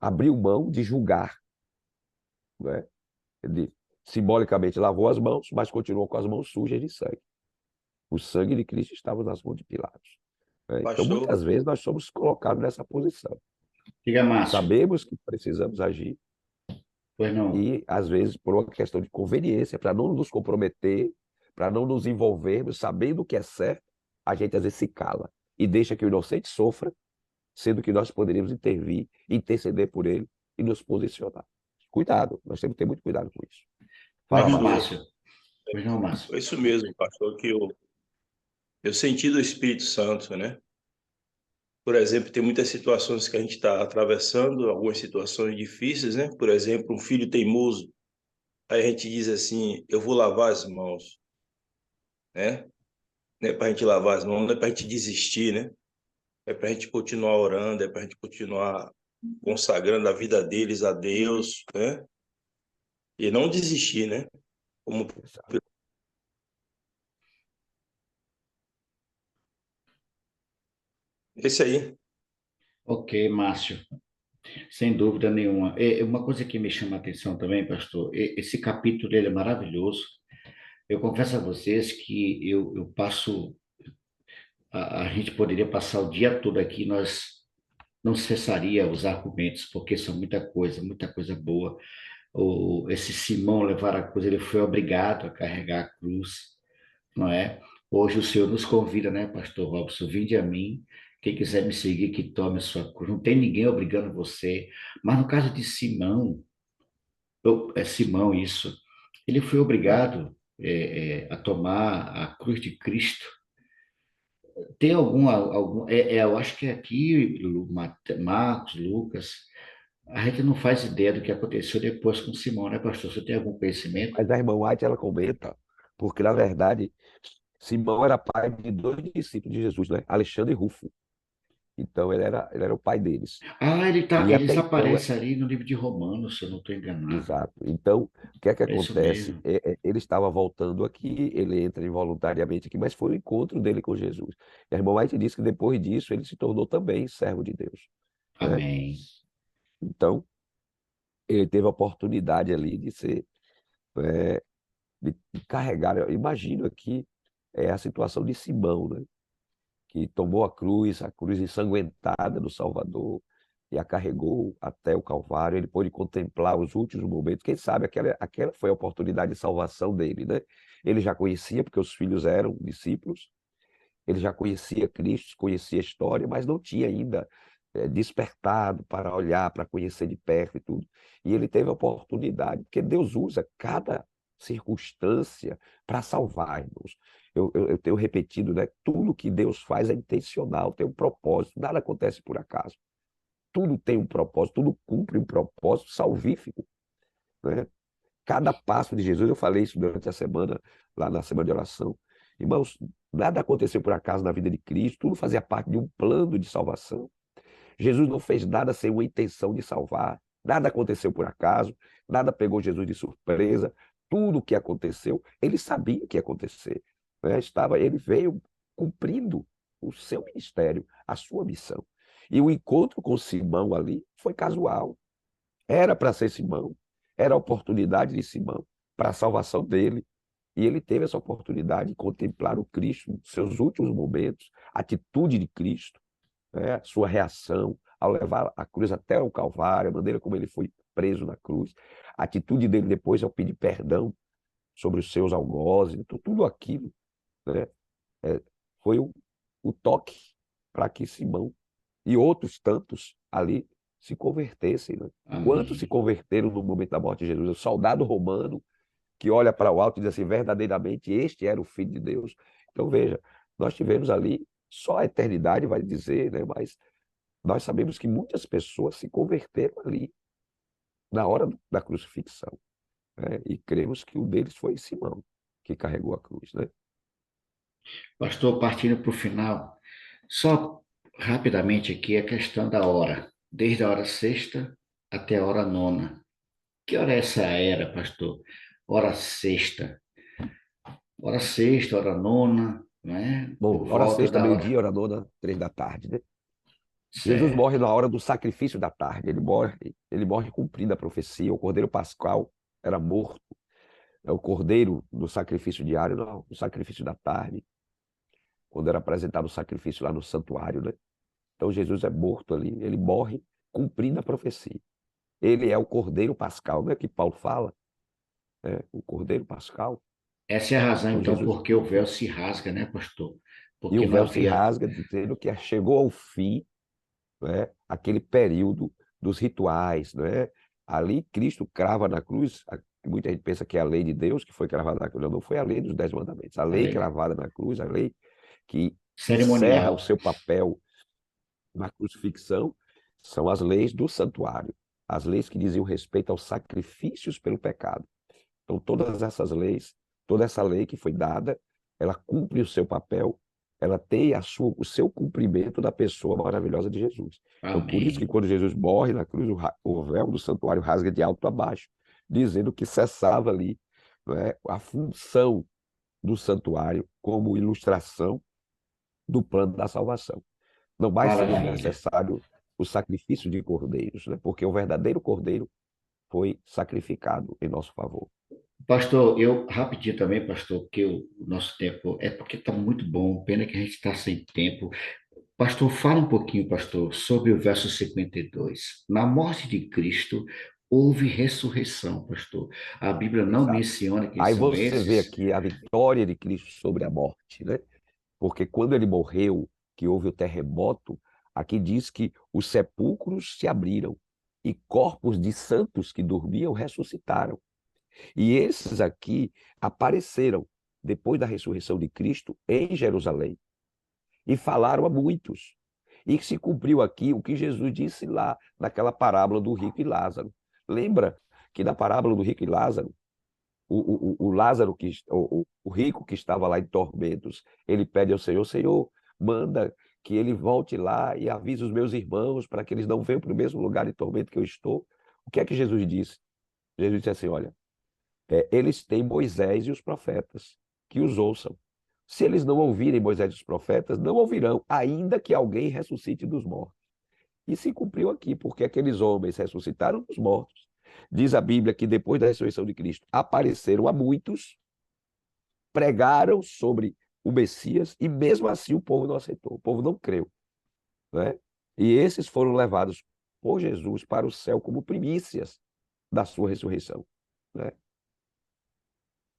S8: abriu mão de julgar, né? Ele simbolicamente lavou as mãos, mas continuou com as mãos sujas de sangue. O sangue de Cristo estava nas mãos de Pilatos, né? Então,
S9: Pastor,
S8: muitas vezes, nós somos colocados nessa posição.
S1: Diga, Márcio.
S8: Sabemos que precisamos agir
S1: Pois não.
S8: e, às vezes, por uma questão de conveniência, para não nos comprometer, para não nos envolvermos, sabendo o que é certo, a gente, às vezes, se cala e deixa que o inocente sofra, sendo que nós poderíamos intervir, interceder por ele e nos posicionar. Cuidado, nós temos que ter muito cuidado com isso.
S1: Pois
S8: Fala,
S1: não,
S8: Márcio.
S1: Márcio. Pois não, Márcio.
S9: foi isso mesmo, pastor, que eu senti do Espírito Santo, né? Por exemplo, tem muitas situações que a gente está atravessando, algumas situações difíceis, né? Por exemplo, um filho teimoso. Aí a gente diz assim: eu vou lavar as mãos, né? Não é para a gente lavar as mãos, não é para a gente desistir, né? É para a gente continuar orando, é para a gente continuar consagrando a vida deles a Deus, né? E não desistir, né? Como esse aí.
S1: Ok, Márcio. Sem dúvida nenhuma. Uma coisa que me chama a atenção também, pastor, esse capítulo ele é maravilhoso. Eu confesso a vocês que eu passo, a gente poderia passar o dia todo aqui, nós não cessaria os argumentos, porque são muita coisa boa. Esse Simão levar a cruz, ele foi obrigado a carregar a cruz, não é? Hoje o Senhor nos convida, né, pastor Robson? Vinde a mim, quem quiser me seguir, que tome a sua cruz. Não tem ninguém obrigando você. Mas no caso de Simão, é Simão isso, ele foi obrigado a tomar a cruz de Cristo. Tem eu acho que aqui, Marcos, Lucas, a gente não faz ideia do que aconteceu depois com Simão, né, pastor? Você tem algum conhecimento?
S8: Mas a irmã White, ela comenta, porque, na verdade, Simão era pai de dois discípulos de Jesus, né? Alexandre e Rufo. Então, ele era o pai deles.
S1: Ah,
S8: E
S1: eles
S8: até então,
S1: aparecem ali no livro de Romanos, se eu não estou enganado.
S8: exato. Então, o que é que
S1: É isso
S8: acontece?
S1: mesmo.
S8: Ele estava voltando aqui, ele entra involuntariamente aqui, mas foi o encontro dele com Jesus. E a irmã White diz que depois disso ele se tornou também servo de Deus, né?
S1: Amém.
S8: Então, ele teve a oportunidade ali de ser, né, de carregar. Eu imagino aqui a situação de Simão, né? Que tomou a cruz ensanguentada do Salvador, e a carregou até o Calvário. Ele pôde contemplar os últimos momentos. Quem sabe aquela foi a oportunidade de salvação dele, né? Ele já conhecia, porque os filhos eram discípulos, ele já conhecia Cristo, conhecia a história, mas não tinha ainda despertado para olhar, para conhecer de perto e tudo. E ele teve a oportunidade, porque Deus usa cada circunstância para salvar, irmãos. Eu tenho repetido, né? Tudo que Deus faz é intencional, tem um propósito, nada acontece por acaso. Tudo tem um propósito, tudo cumpre um propósito salvífico, né? Cada passo de Jesus, eu falei isso durante a semana, lá na semana de oração. Irmãos, nada aconteceu por acaso na vida de Cristo, tudo fazia parte de um plano de salvação. Jesus não fez nada sem uma intenção de salvar, nada aconteceu por acaso, nada pegou Jesus de surpresa, tudo o que aconteceu, ele sabia o que ia acontecer, né? Ele veio cumprindo o seu ministério, a sua missão. E o encontro com Simão ali foi casual, era para ser Simão, era a oportunidade de Simão para a salvação dele, E ele teve essa oportunidade de contemplar o Cristo nos seus últimos momentos, a atitude de Cristo, né? Sua reação ao levar a cruz até o Calvário, a maneira como ele foi preso na cruz, a atitude dele depois ao pedir perdão sobre os seus algozes, então, tudo aquilo, né? Foi o toque para que Simão e outros tantos ali se convertessem. Né? Quantos se
S1: Amém.
S8: converteram no momento da morte de Jesus? O soldado romano que olha para o alto e diz assim, verdadeiramente este era o Filho de Deus. Então, veja, nós tivemos ali, só a eternidade vai dizer, né? Mas nós sabemos que muitas pessoas se converteram ali, na hora da crucifixão. Né? E cremos que um deles foi Simão, que carregou a cruz. Né?
S1: Pastor, partindo para o final, só rapidamente aqui a questão da hora, desde a hora sexta até a hora nona. Que hora é essa era, pastor? Hora sexta, hora nona, não é?
S8: Bom,
S1: Por
S8: hora
S1: volta
S8: sexta,
S1: da
S8: meio-dia,
S1: hora.
S8: hora nona, 3 da tarde. Né? Jesus morre
S1: Certo.
S8: na hora do sacrifício da tarde. Ele morre cumprindo a profecia. O Cordeiro Pascal era morto. É o Cordeiro do sacrifício diário, não, o sacrifício da tarde, quando era apresentado o sacrifício lá no santuário, né? Então Jesus é morto ali, ele morre cumprindo a profecia. Ele é o Cordeiro Pascal, não é que Paulo fala? O Cordeiro Pascal.
S1: Essa é a razão,
S8: Então
S1: então,
S8: Jesus,
S1: porque o véu se rasga, né, pastor?
S8: e
S1: Porque
S8: o
S1: não
S8: véu se
S1: havia.
S8: rasga, dizendo que chegou ao fim, né, aquele período dos rituais, né? Ali Cristo crava na cruz, muita gente pensa que é a lei de Deus que foi cravada na cruz, não foi a lei dos 10 mandamentos, a lei
S1: Ale-
S8: cravada na cruz, a lei que encerra o
S1: Cerimonial.
S8: seu papel na crucifixão, são as leis do santuário, as leis que diziam respeito aos sacrifícios pelo pecado. Então, todas essas leis, toda essa lei que foi dada, ela cumpre o seu papel, ela tem o seu cumprimento da pessoa maravilhosa de Jesus. Então, por isso que
S1: Amém.
S8: quando Jesus morre na cruz, o véu do santuário rasga de alto a baixo, dizendo que cessava ali, não é, a função do santuário como ilustração do plano da salvação. Não mais seria
S1: Maravilha.
S8: necessário o sacrifício de cordeiros, né? Porque o verdadeiro cordeiro foi sacrificado em nosso favor.
S1: Pastor, eu rapidinho também, pastor, porque o nosso tempo é porque está muito bom, pena que a gente está sem tempo. Pastor, fala um pouquinho, pastor, sobre o verso 52. Na morte de Cristo houve ressurreição, pastor. A Bíblia não
S8: Exato.
S1: menciona quem
S8: Aí
S1: são
S8: você vê
S1: esses.
S8: aqui a vitória de Cristo sobre a morte, né? Porque quando ele morreu, que houve o terremoto, aqui diz que os sepulcros se abriram e corpos de santos que dormiam ressuscitaram. E esses aqui apareceram depois da ressurreição de Cristo em Jerusalém e falaram a muitos. E se cumpriu aqui o que Jesus disse lá naquela parábola do rico e Lázaro. Lembra que na parábola do rico e Lázaro, o Lázaro, o rico que estava lá em tormentos, ele pede ao Senhor, Senhor, manda que ele volte lá e avise os meus irmãos para que eles não venham para o mesmo lugar de tormento que eu estou. O que é que Jesus disse? Jesus disse assim, olha, eles têm Moisés e os profetas, que os ouçam. Se eles não ouvirem Moisés e os profetas, não ouvirão, ainda que alguém ressuscite dos mortos. E se cumpriu aqui, porque aqueles homens ressuscitaram dos mortos. Diz a Bíblia que depois da ressurreição de Cristo, apareceram a muitos, pregaram sobre o Messias, e mesmo assim o povo não aceitou, o povo não creu. Né? E esses foram levados por Jesus para o céu como primícias da sua ressurreição. Né?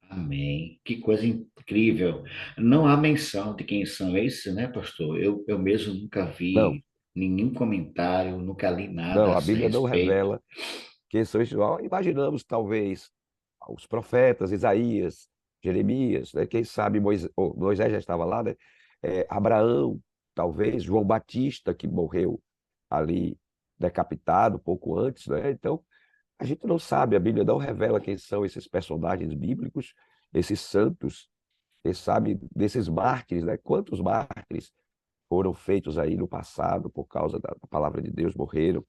S1: Amém. Que coisa incrível. Não há menção de quem são esses, né, pastor? Eu mesmo nunca
S8: Não,
S1: vi nenhum comentário, nunca li nada
S8: não,
S1: a
S8: a
S1: esse
S8: Bíblia não
S1: respeito.
S8: revela quem são esses. Imaginamos, talvez, os profetas, Isaías, Jeremias, né? Quem sabe Moisés já estava lá, né? Abraão, talvez, João Batista, que morreu ali decapitado pouco antes, né? Então, a gente não sabe, a Bíblia não revela quem são esses personagens bíblicos, esses santos, quem sabe desses mártires, né? Quantos mártires foram feitos aí no passado por causa da palavra de Deus, morreram,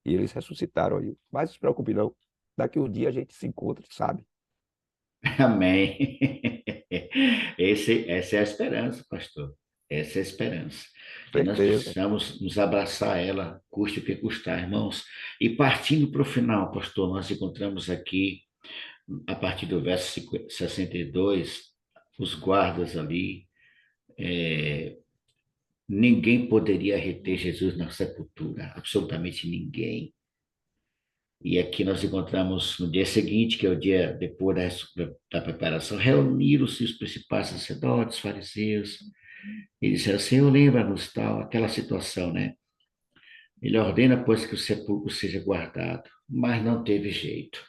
S8: e eles ressuscitaram aí. Mas não se preocupe não, daqui um dia a gente se encontra, sabe?
S1: Amém. Essa é a esperança, pastor. Essa é a esperança. E nós
S8: Certeza.
S1: precisamos nos abraçar a ela, custe o que custar, irmãos. E partindo para o final, pastor, nós encontramos aqui a partir do verso 62, os guardas ali, ninguém poderia reter Jesus na sepultura, absolutamente ninguém. E aqui nós encontramos no dia seguinte, que é o dia depois da preparação, reuniram-se os principais sacerdotes, fariseus, e disseram: Senhor, lembra-nos tal, aquela situação, né? Ele ordena, pois, que o sepulcro seja guardado, mas não teve jeito.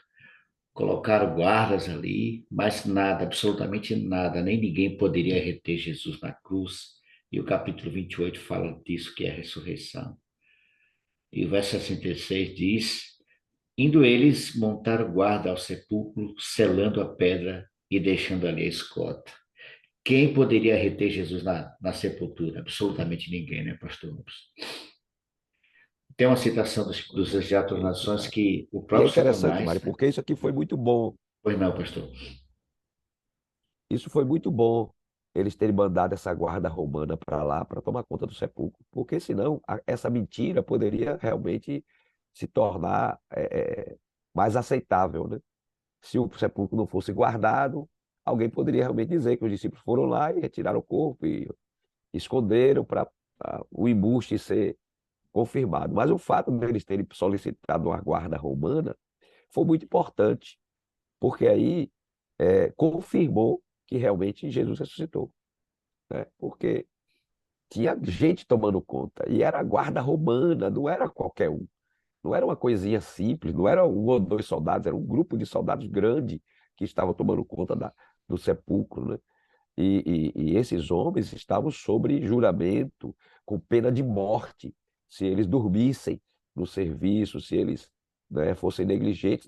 S1: Colocaram guardas ali, mas nada, absolutamente nada, nem ninguém poderia reter Jesus na cruz. E o capítulo 28 fala disso, que é a ressurreição. E o verso 66 diz: Indo eles, montaram guarda ao sepulcro, selando a pedra e deixando ali a escota. Quem poderia reter Jesus na sepultura? Absolutamente ninguém, né, pastor Ramos? Tem uma citação dos Teatros Nações que o
S8: E é
S1: próprio
S8: interessante,
S1: Satanás...
S8: Mário, porque isso aqui foi muito bom.
S1: Pois não, pastor.
S8: Isso foi muito bom, eles terem mandado essa guarda romana para lá para tomar conta do sepulcro, porque senão essa mentira poderia realmente se tornar mais aceitável, né? Se o sepulcro não fosse guardado, alguém poderia realmente dizer que os discípulos foram lá e retiraram o corpo e esconderam para o embuste ser confirmado. Mas o fato deles terem solicitado uma guarda romana foi muito importante, porque aí confirmou que realmente Jesus ressuscitou, né? Porque tinha gente tomando conta, e era a guarda romana, não era qualquer um. Não era uma coisinha simples, não era um ou dois soldados, era um grupo de soldados grande que estavam tomando conta do sepulcro, né? E esses homens estavam sob juramento, com pena de morte, se eles dormissem no serviço, se eles, né, fossem negligentes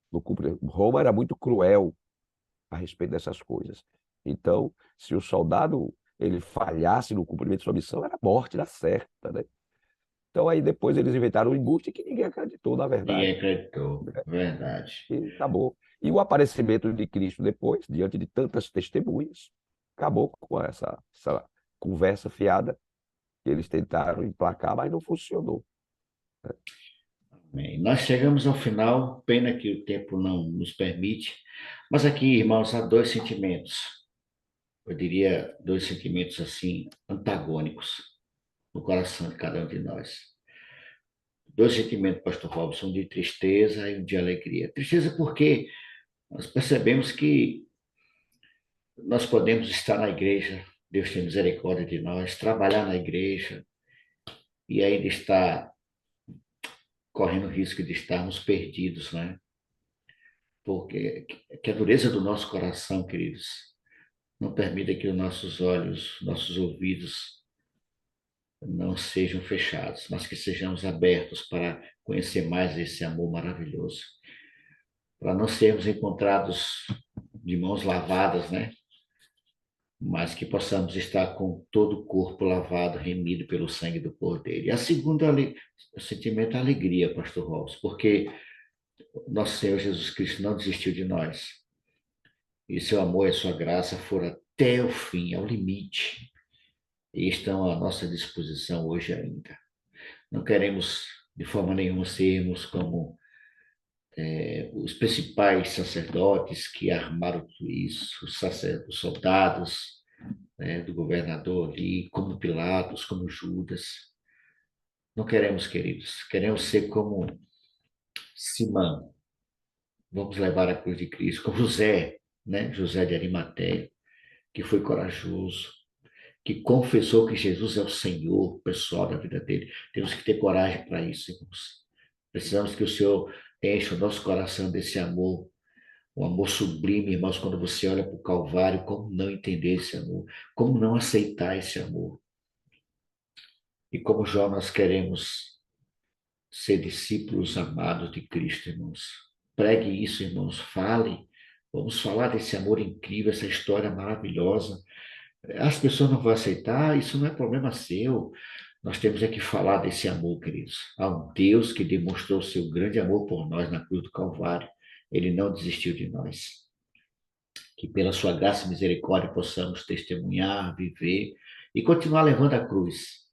S8: no cumprimento. Roma era muito cruel a respeito dessas coisas. Então, se o soldado ele falhasse no cumprimento de sua missão, era morte na certa, né? Então aí depois eles inventaram um embuste que ninguém acreditou, na verdade.
S1: Ninguém acreditou, verdade.
S8: E acabou. E o aparecimento de Cristo depois, diante de tantas testemunhas, acabou com essa conversa fiada que eles tentaram emplacar, mas não funcionou.
S1: Bem, nós chegamos ao final, pena que o tempo não nos permite, mas aqui, irmãos, há dois sentimentos, eu diria dois sentimentos assim, antagônicos no coração de cada um de nós. Dois sentimentos, pastor Robson, um de tristeza e um de alegria. Tristeza porque nós percebemos que nós podemos estar na igreja, Deus tem misericórdia de nós, trabalhar na igreja e ainda estar correndo o risco de estarmos perdidos, né? Porque que a dureza do nosso coração, queridos, não permita que os nossos olhos, nossos ouvidos não sejam fechados, mas que sejamos abertos para conhecer mais esse amor maravilhoso, para não sermos encontrados de mãos lavadas, né? Mas que possamos estar com todo o corpo lavado, remido pelo sangue do Cordeiro. E a segunda, o sentimento é alegria, pastor Robson, porque nosso Senhor Jesus Cristo não desistiu de nós. E seu amor e sua graça foram até o fim, ao limite, e estão à nossa disposição hoje ainda. Não queremos, de forma nenhuma, sermos como os principais sacerdotes que armaram tudo isso, os soldados, né, do governador ali, como Pilatos, como Judas. Não queremos, queridos, queremos ser como Simão. Vamos levar a cruz de Cristo, como José, né? José de Arimateia, que foi corajoso, que confessou que Jesus é o Senhor pessoal da vida dele. Temos que ter coragem para isso, irmãos. Precisamos que o Senhor encha o nosso coração desse amor, um amor sublime, irmãos, quando você olha para o Calvário, como não entender esse amor? Como não aceitar esse amor? E como Jó, nós queremos ser discípulos amados de Cristo, irmãos. Pregue isso, irmãos, fale. Vamos falar desse amor incrível, essa história maravilhosa. As pessoas não vão aceitar, isso não é problema seu. Nós temos é que falar desse amor, queridos. Há um Deus que demonstrou seu grande amor por nós na cruz do Calvário. Ele não desistiu de nós. Que pela sua graça e misericórdia possamos testemunhar, viver e continuar levando a cruz.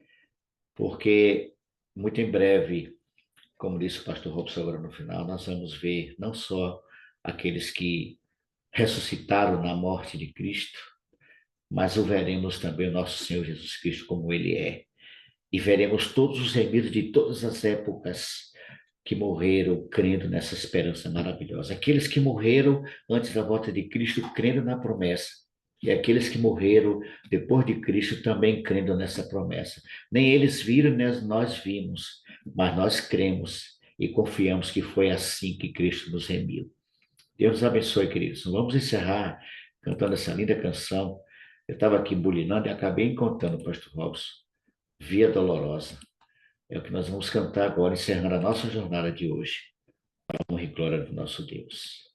S1: Porque muito em breve, como disse o pastor Robson agora no final, nós vamos ver não só aqueles que ressuscitaram na morte de Cristo, mas o veremos também o nosso Senhor Jesus Cristo como ele é. E veremos todos os remidos de todas as épocas que morreram crendo nessa esperança maravilhosa. Aqueles que morreram antes da volta de Cristo crendo na promessa. E aqueles que morreram depois de Cristo também crendo nessa promessa. Nem eles viram, nem nós vimos, mas nós cremos e confiamos que foi assim que Cristo nos remiu. Deus nos abençoe, queridos. Vamos encerrar cantando essa linda canção. Eu estava aqui bulinando e acabei encontrando o pastor Robson. Via Dolorosa. É o que nós vamos cantar agora, encerrando a nossa jornada de hoje. Para a honra e glória do nosso Deus.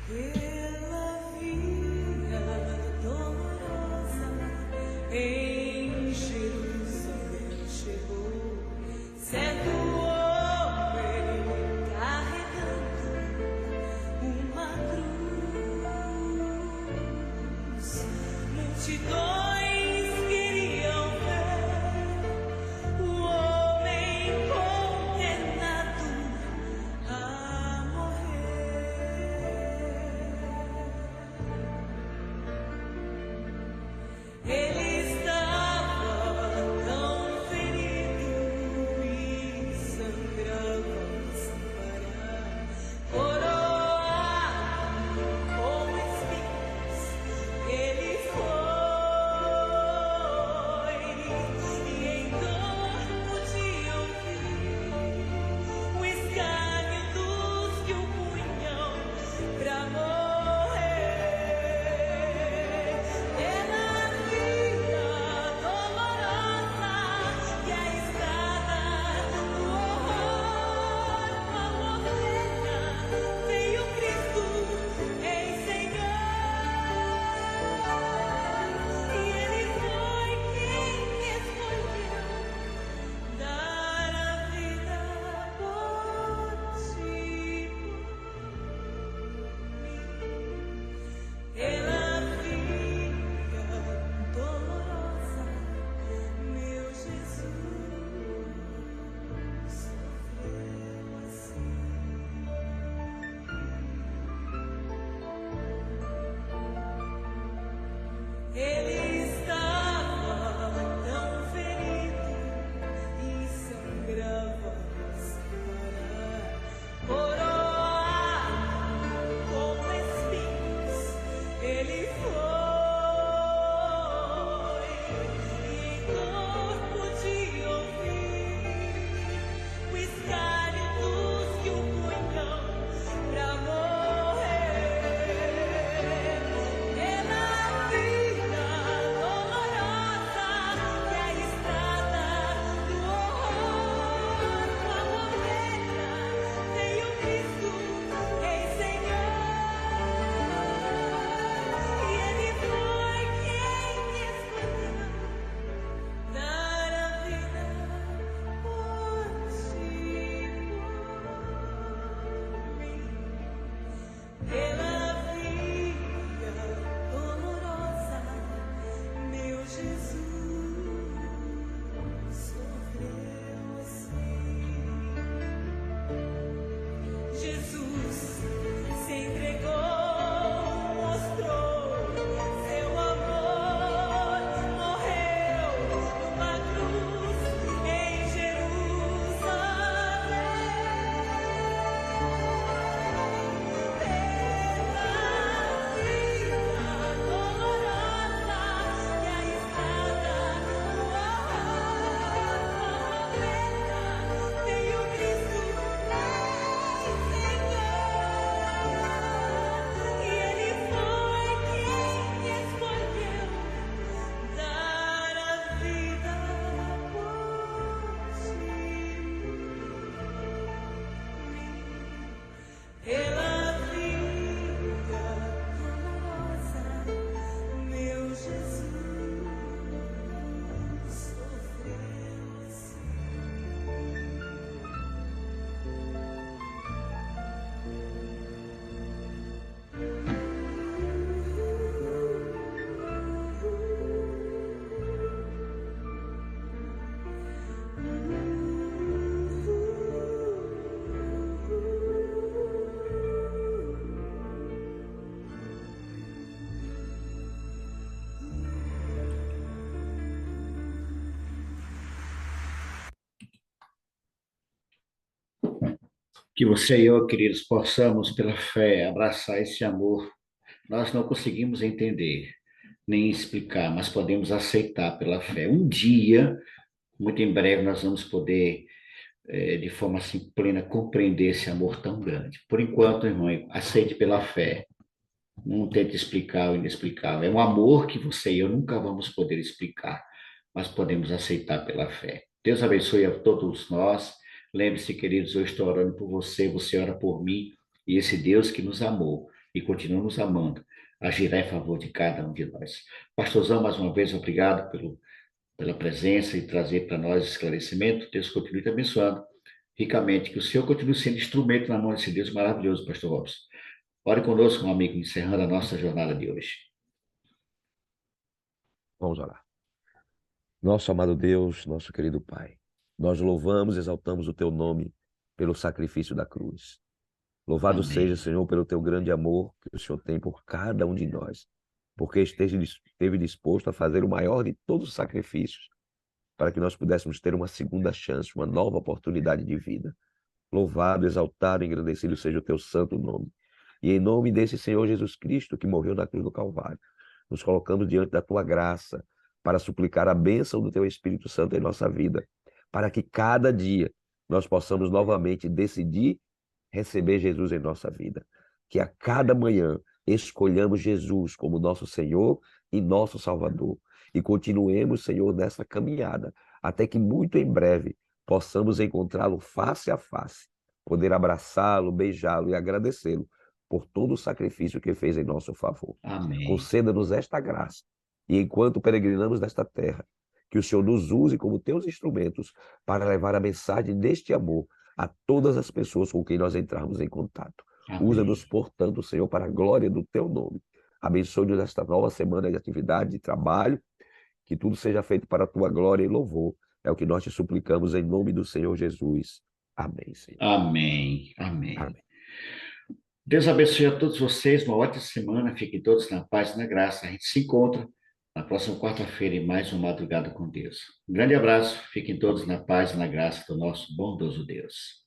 S3: Pela via dolorosa em Jerusalém chegou, certo homem carregando uma cruz. Multidões queriam ver o homem condenado a morrer. Ele estava tão ferido e sangrava sem parar, coroado com espinhos. Ele foi
S1: Que você e eu, queridos, possamos, pela fé, abraçar esse amor. Nós não conseguimos entender, nem explicar, mas podemos aceitar pela fé. Um dia, muito em breve, nós vamos poder, de forma assim plena, compreender esse amor tão grande. Por enquanto, irmão, aceite pela fé. Não tente explicar o inexplicável. É um amor que você e eu nunca vamos poder explicar, mas podemos aceitar pela fé. Deus abençoe a todos nós. Lembre-se, queridos, eu estou orando por você, você ora por mim, e esse Deus que nos amou e continua nos amando, agirá em favor de cada um de nós. Pastorzão, mais uma vez, obrigado pela presença e trazer para nós esclarecimento. Deus continue te abençoando ricamente, que o Senhor continue sendo instrumento na mão desse Deus maravilhoso, Pastor Robson. Ore conosco, meu amigo, encerrando a nossa jornada de hoje.
S8: Vamos orar. Nosso amado Deus, nosso querido Pai, nós louvamos e exaltamos o teu nome pelo sacrifício da cruz. Louvado
S1: Amém.
S8: seja, Senhor, pelo teu grande amor que o Senhor tem por cada um de nós, porque esteve disposto a fazer o maior de todos os sacrifícios para que nós pudéssemos ter uma segunda chance, uma nova oportunidade de vida. Louvado, exaltado, engrandecido seja o teu santo nome. E em nome desse Senhor Jesus Cristo, que morreu na cruz do Calvário, nos colocamos diante da tua graça para suplicar a bênção do teu Espírito Santo em nossa vida, para que cada dia nós possamos novamente decidir receber Jesus em nossa vida. Que a cada manhã escolhamos Jesus como nosso Senhor e nosso Salvador. E continuemos, Senhor, nessa caminhada, até que muito em breve possamos encontrá-lo face a face, poder abraçá-lo, beijá-lo e agradecê-lo por todo o sacrifício que fez em nosso favor.
S1: Amém.
S8: Conceda-nos esta graça. E enquanto peregrinamos nesta terra, que o Senhor nos use como teus instrumentos para levar a mensagem deste amor a todas as pessoas com quem nós entrarmos em contato.
S1: Amém.
S8: Usa-nos, portanto, Senhor, para a glória do teu nome. Abençoe-nos nesta nova semana de atividade, de trabalho, que tudo seja feito para a tua glória e louvor. É o que nós te suplicamos em nome do Senhor Jesus. Amém, Senhor.
S1: Amém. Amém.
S8: Amém.
S1: Deus abençoe a todos vocês, uma ótima semana, fiquem todos na paz e na graça. A gente se encontra na próxima quarta-feira em mais uma Madrugada com Deus. Um grande abraço, fiquem todos na paz e na graça do nosso bondoso Deus.